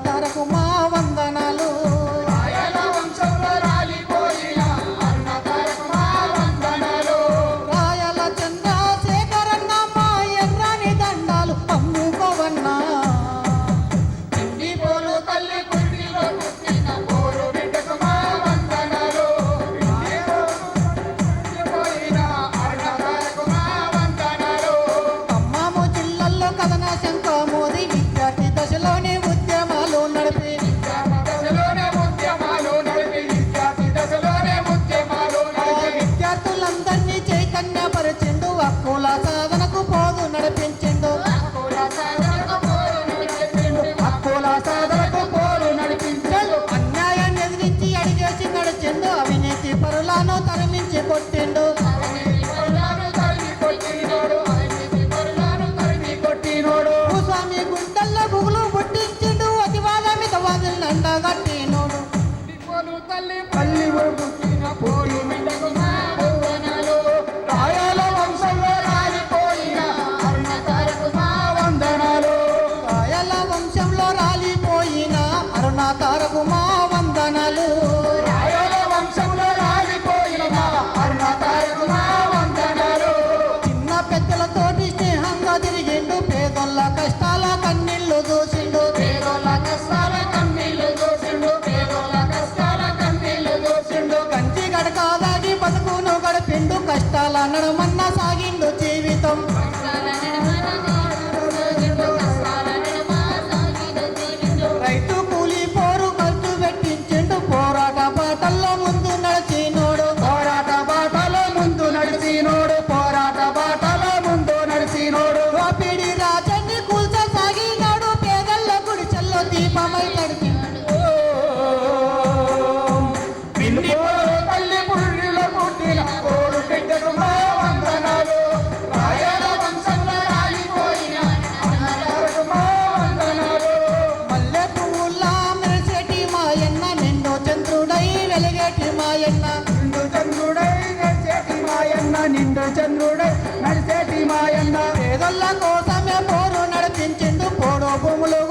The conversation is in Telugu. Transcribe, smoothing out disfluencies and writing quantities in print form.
తారకు మా వందనాలు. రాయల వంశంలో రాలిపోయిన అరుణ తారకు మా వందనాలు. రాయల చంద్రశేఖరన్న మా ఎర్రని దండాలు అమ్ముకోవన్నా. ఇంటి పోలు తల్లి పుట్టిలో పుట్టిన పోరు బిడ్డకు మా వందనాలు. పోయిన అరుణ తారకు మా వందనాలు. ఖమ్మము జిల్లాలో కథన శంఖమూది విద్యార్థి దశలోని ఉద్యమాలు నడిపి విద్యార్థులందరినీ చైతన్యపరిచిండు. హక్కుల సాధనకు పోదు నడిపించిండు. హక్కుల సాధనకు పోరు నడిపించాడు. అన్యాయాన్ని ఎదిరించి అడిగేసి నడిచిండు. అవినీతి పరులను తరిమించి కొట్టిండు. భూస్వామి గుండెల్లో గుగులు పుట్టించిండు. అతివాద మితవాదులను అండగట్టినోడు. తల్లి పుట్టిన పోరు బిడ్డకు మా వందనాలు. రాయల వంశంలో రాలిపోయిన అరుణ తారకు మా వందనాలు. రాయల వంశంలో రాలిపోయిన అరుణ తారకు మా వందనాలు. రాయల వంశంలో రాలిపోయిన అరుణ తారకు మా వందనాలు. చిన్న పెద్దలతోటి స్నేహంగా తిరిగిండు. పేదోళ్ళ కష్టాల కన్నీళ్లు దూసిండు. పేదోళ్ళ కష్టాల కన్నీళ్లు దోసిండు. పేదోళ్ళ కష్టాల కన్నీళ్లు దోసిండు. కంచి గడక దాగి బతుకును గడిపిండు. కష్టాల నడుమన్న సాగిండు జీవితం. రైతు కూలి పోరు ఖర్చు పెట్టించిండు. పోరాట బాటల్లో ముందు నడిచినోడు. పోరాట బాటలో ముందు నడిచినోడు. పోరాట బాటలో ముందు నడిచినోడు. దోపిడి రాజన్ని కూల్చసాగినాడు. పేదల్ల గుడిచెల్లో దీపమై నడిచినాడు. పిండి పోరు తల్లి పుర్రిలో పుట్టిన పోరు బిడ్డకు మా వందనాలు. రాయల వంశంలో రాలిపోయిన అరుణ తారకు మా వందనాలు. మల్లె పువ్వుల్లా మెరిసేటి మాయన్న. నిండు చంద్రుడై వెలిగేటి మాయన్న. నిండు చంద్రుడై నడిచేటి మాయన్న. నిండు చంద్రుడై నడిచేటి మాయన్న. పేదోళ్ళ కోసమే పోరు నడిపించిండు. పోడు భూములు